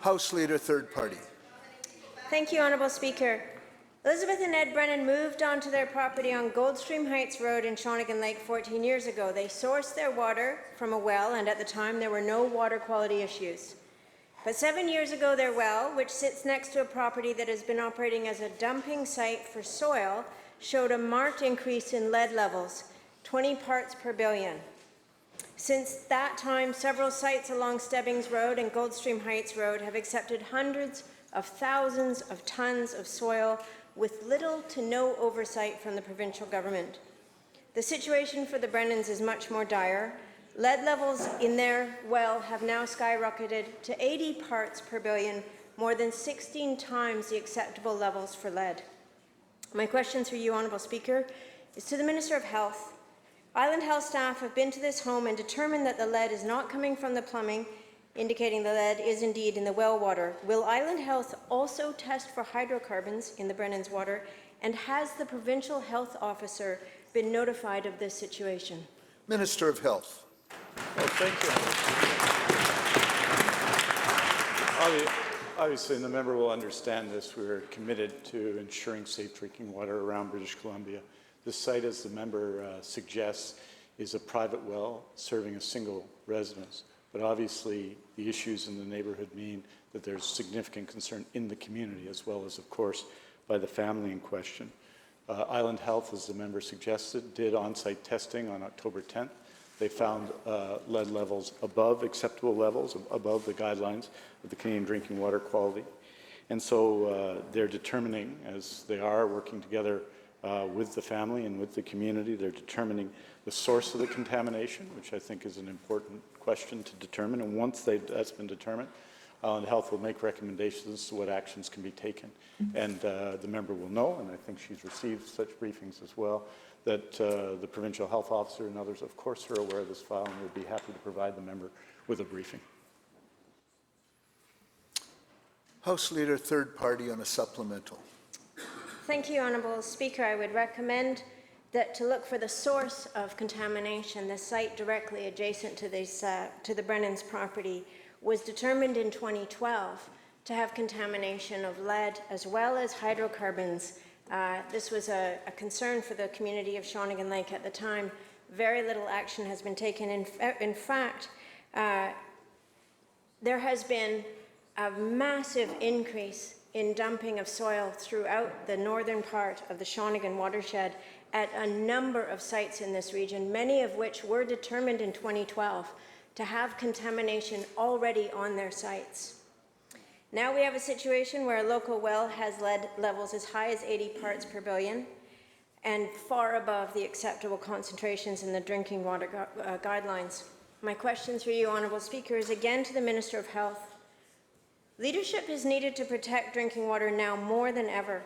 House Leader, third party. Thank you, Honourable Speaker. Elizabeth and Ed Brennan moved onto their property on Goldstream Heights Road in Shawnigan Lake 14 years ago. They sourced their water from a well, and at the time there were no water quality issues. But 7 years ago, their well, which sits next to a property that has been operating as a dumping site for soil, showed a marked increase in lead levels, 20 parts per billion. Since that time, several sites along Stebbings Road and Goldstream Heights Road have accepted hundreds of thousands of tons of soil with little to no oversight from the provincial government. The situation for the Brennans is much more dire. Lead levels in their well have now skyrocketed to 80 parts per billion, more than 16 times the acceptable levels for lead. My question through you, Honourable Speaker, is to the Minister of Health. Island Health staff have been to this home and determined that the lead is not coming from the plumbing, indicating the lead is indeed in the well water. Will Island Health also test for hydrocarbons in the Brennan's water? And has the Provincial Health Officer been notified of this situation? Minister of Health. Well, thank you. Obviously, and the member will understand this, we're committed to ensuring safe drinking water around British Columbia. The site, as the member suggests, is a private well serving a single residence. But obviously, the issues in the neighbourhood mean that there's significant concern in the community, as well as, of course, by the family in question. Island Health, as the member suggested, did on-site testing on October 10th. They found lead levels above acceptable levels, above the guidelines of the Canadian Drinking Water Quality. And so they're determining, as they are working together with the family and with the community, they're determining the source of the contamination, which I think is an important question to determine. And once that's been determined, Island Health will make recommendations as to what actions can be taken. And the member will know, and I think she's received such briefings as well, that the Provincial Health Officer and others, of course, are aware of this file and will be happy to provide the member with a briefing. House Leader, third party on a supplemental. Thank you, Honourable Speaker. I would recommend that to look for the source of contamination. The site directly adjacent to the Brennan's property was determined in 2012 to have contamination of lead as well as hydrocarbons. This was a concern for the community of Shawnigan Lake at the time. Very little action has been taken. In fact, there has been a massive increase in dumping of soil throughout the northern part of the Shawnigan watershed at a number of sites in this region, many of which were determined in 2012 to have contamination already on their sites. Now we have a situation where a local well has lead levels as high as 80 parts per billion and far above the acceptable concentrations in the drinking water guidelines. My question through you, Honourable Speaker, is again to the Minister of Health. Leadership is needed to protect drinking water now more than ever.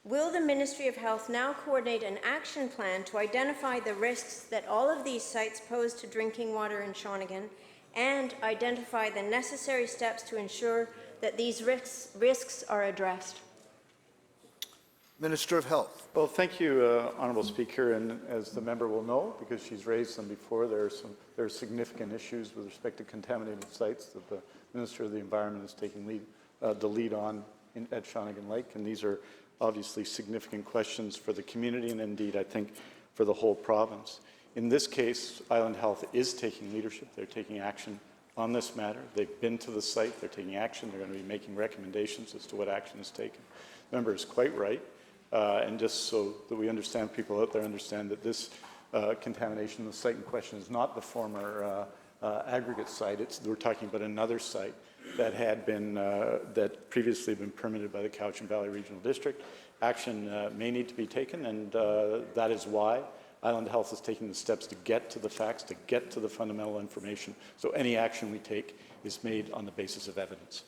Will the Ministry of Health now coordinate an action plan to identify the risks that all of these sites pose to drinking water in Shawnigan and identify the necessary steps to ensure that these risks are addressed? Minister of Health. Well, thank you, Honourable Speaker. And as the member will know, because she's raised them before, there are significant issues with respect to contaminated sites that the Minister of the Environment is taking the lead on at Shawnigan Lake. And these are obviously significant questions for the community and indeed, I think, for the whole province. In this case, Island Health is taking leadership. They're taking action on this matter. They've been to the site. They're taking action. They're going to be making recommendations as to what action is taken. The member is quite right. And just so that we understand, people out there understand that this contamination, the site in question, is not the former aggregate site. We're talking about another site that had been that previously been permitted by the Cowichan Valley Regional District. Action may need to be taken, and that is why Island Health is taking the steps to get to the facts, to get to the fundamental information. So any action we take is made on the basis of evidence.